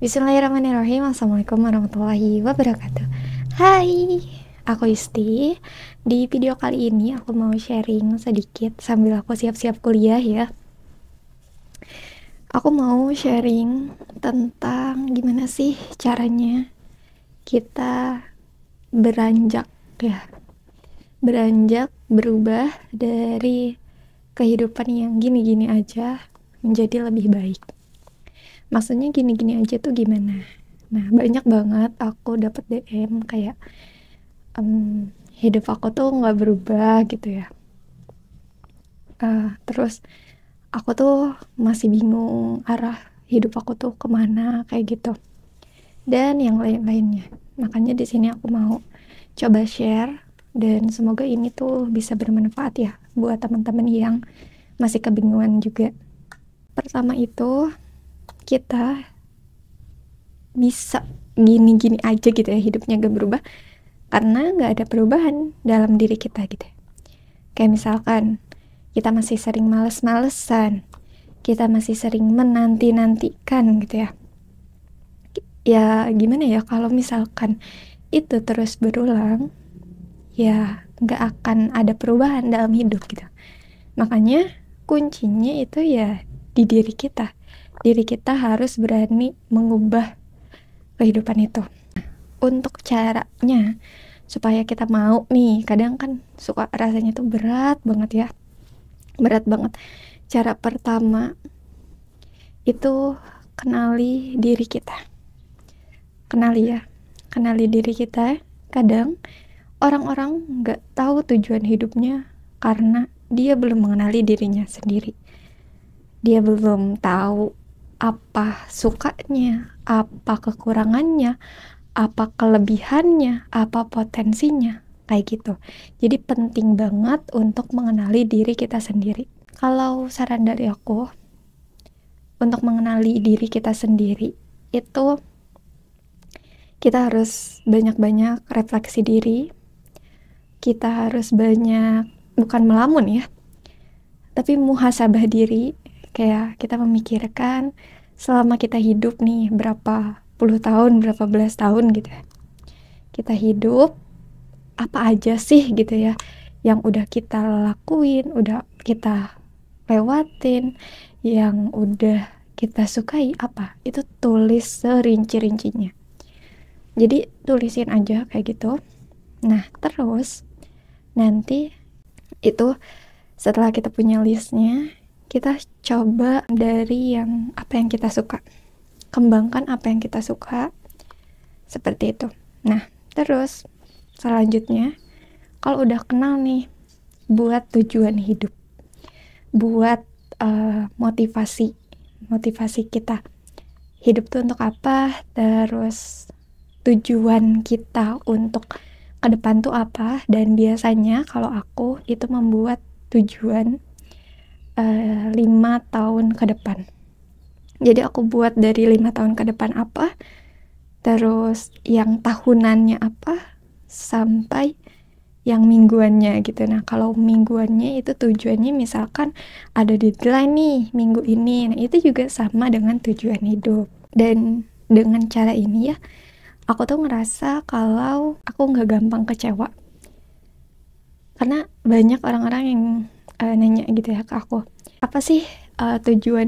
Bismillahirrahmanirrahim. Assalamualaikum warahmatullahi wabarakatuh. Hai, aku Isti. Di video kali ini aku mau sharing sedikit sambil aku siap-siap kuliah ya. Aku mau sharing tentang gimana sih caranya kita beranjak ya. Beranjak berubah dari kehidupan yang gini-gini aja menjadi lebih baik. Maksudnya gini-gini aja tuh gimana? Nah, banyak banget aku dapat DM kayak hidup aku tuh nggak berubah gitu ya. Terus aku tuh masih bingung arah hidup aku tuh kemana kayak gitu. Dan yang lain-lainnya. Makanya di sini aku mau coba share dan semoga ini tuh bisa bermanfaat ya buat teman-teman yang masih kebingungan juga. Pertama itu kita bisa gini-gini aja gitu ya hidupnya gak berubah karena gak ada perubahan dalam diri kita gitu. Kayak misalkan kita masih sering males-malesan, kita masih sering menanti-nantikan gitu ya. Ya gimana ya kalau misalkan itu terus berulang, ya gak akan ada perubahan dalam hidup gitu. Makanya kuncinya itu ya di diri kita. Diri kita harus berani mengubah kehidupan itu. Untuk caranya supaya kita mau nih, kadang kan suka rasanya tuh berat banget ya, berat banget. Cara pertama itu kenali diri kita, kenali diri kita. Kadang orang-orang nggak tahu tujuan hidupnya karena dia belum mengenali dirinya sendiri. Dia belum tahu apa sukanya, apa kekurangannya, apa kelebihannya, apa potensinya, kayak gitu. Jadi penting banget untuk mengenali diri kita sendiri. Kalau saran dari aku, untuk mengenali diri kita sendiri, itu kita harus banyak-banyak refleksi diri, kita harus banyak, bukan melamun ya, tapi muhasabah diri, kayak kita memikirkan selama kita hidup nih, berapa puluh tahun, berapa belas tahun gitu ya. Kita hidup, apa aja sih gitu ya yang udah kita lakuin, udah kita lewatin, yang udah kita sukai apa, itu tulis serinci-rincinya. Jadi tulisin aja kayak gitu. Nah terus nanti itu setelah kita punya listnya, kita coba dari yang apa yang kita suka, kembangkan apa yang kita suka, seperti itu. Nah terus selanjutnya, kalau udah kenal nih buat tujuan hidup, buat motivasi kita hidup tuh untuk apa, terus tujuan kita untuk ke depan tuh apa. Dan biasanya kalau aku itu membuat tujuan 5 tahun ke depan. Jadi aku buat dari 5 tahun ke depan apa, terus yang tahunannya apa, sampai yang mingguannya gitu. Nah kalau mingguannya itu tujuannya misalkan ada deadline nih minggu ini, nah itu juga sama dengan tujuan hidup. Dan dengan cara ini ya, aku tuh ngerasa kalau aku gak gampang kecewa, karena banyak orang-orang yang nanya gitu ya ke aku, apa sih tujuan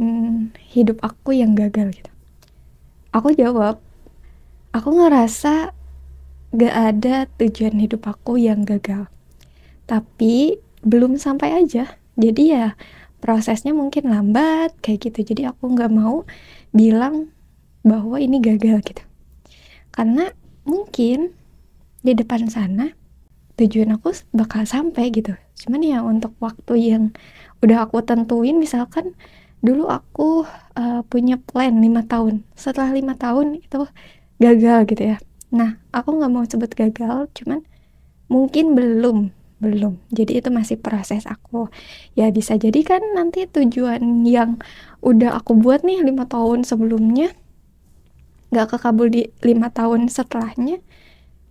hidup aku yang gagal gitu. Aku jawab, aku ngerasa gak ada tujuan hidup aku yang gagal, tapi belum sampai aja. Jadi ya prosesnya mungkin lambat kayak gitu. Jadi aku gak mau bilang bahwa ini gagal gitu, karena mungkin di depan sana tujuan aku bakal sampai gitu. Cuman ya untuk waktu yang udah aku tentuin, misalkan dulu aku punya plan 5 tahun, setelah 5 tahun itu gagal gitu ya. Nah aku gak mau sebut gagal, cuman mungkin belum. Jadi itu masih proses aku. Ya bisa jadi kan nanti tujuan yang udah aku buat nih 5 tahun sebelumnya gak kekabul di 5 tahun setelahnya.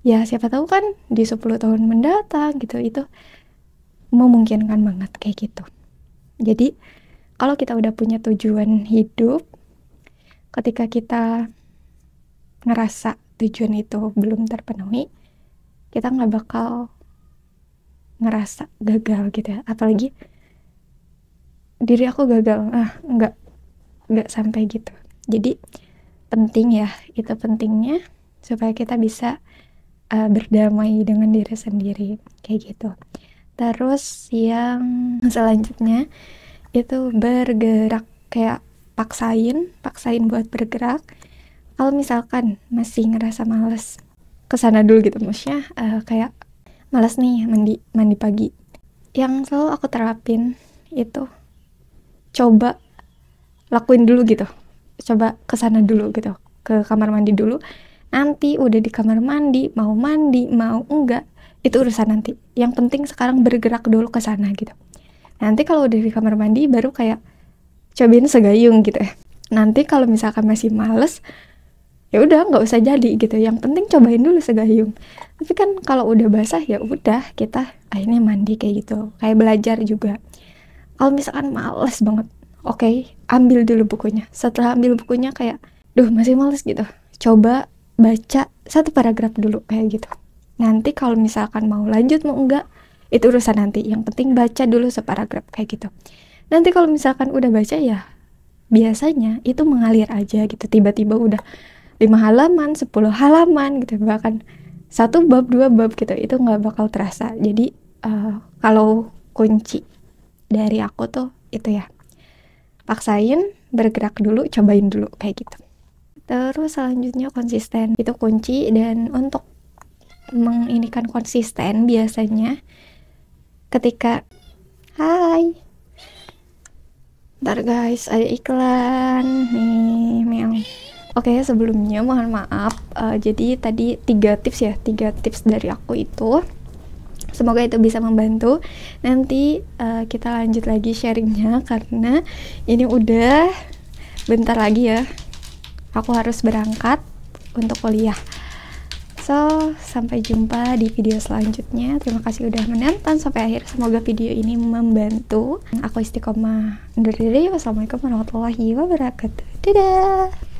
Ya siapa tahu kan di 10 tahun mendatang gitu. Itu memungkinkan banget kayak gitu. Jadi kalau kita udah punya tujuan hidup, ketika kita ngerasa tujuan itu belum terpenuhi, kita nggak bakal ngerasa gagal gitu ya. Apalagi diri aku gagal, nggak sampai gitu. Jadi penting ya, itu pentingnya supaya kita bisa berdamai dengan diri sendiri kayak gitu. Terus yang selanjutnya itu bergerak, kayak paksain buat bergerak. Kalau misalkan masih ngerasa males, kesana dulu gitu, maksudnya kayak males nih mandi pagi. Yang selalu aku terapin itu coba lakuin dulu gitu, coba kesana dulu gitu, ke kamar mandi dulu. Nanti udah di kamar mandi mau enggak, itu urusan nanti. Yang penting sekarang bergerak dulu ke sana gitu. Nanti kalau udah di kamar mandi baru kayak cobain segayung gitu ya. Nanti kalau misalkan masih males, ya udah nggak usah jadi gitu. Yang penting cobain dulu segayung. Tapi kan kalau udah basah ya udah, kita akhirnya mandi kayak gitu. Kayak belajar juga. Kalau misalkan males banget, oke, ambil dulu bukunya. Setelah ambil bukunya kayak, duh masih males gitu, coba baca satu paragraf dulu kayak gitu. Nanti kalau misalkan mau lanjut mau enggak, itu urusan nanti. Yang penting baca dulu separagraf kayak gitu. Nanti kalau misalkan udah baca ya biasanya itu mengalir aja gitu. Tiba-tiba udah 5 halaman, 10 halaman gitu, bahkan 1 bab, 2 bab gitu, itu nggak bakal terasa. Jadi kalau kunci dari aku tuh itu ya, paksain, bergerak dulu, cobain dulu kayak gitu. Terus selanjutnya konsisten, itu kunci. Dan untuk menginikan konsisten biasanya ketika ntar guys, ada iklan nih, meong. Oke, sebelumnya mohon maaf. Jadi tadi 3 tips dari aku itu. Semoga itu bisa membantu. Nanti kita lanjut lagi sharingnya, karena ini udah bentar lagi ya, aku harus berangkat untuk kuliah. So, sampai jumpa di video selanjutnya. Terima kasih udah menonton sampai akhir. Semoga video ini membantu. Aku Istiqomah undur diri. Wassalamualaikum warahmatullahi wabarakatuh. Dadah.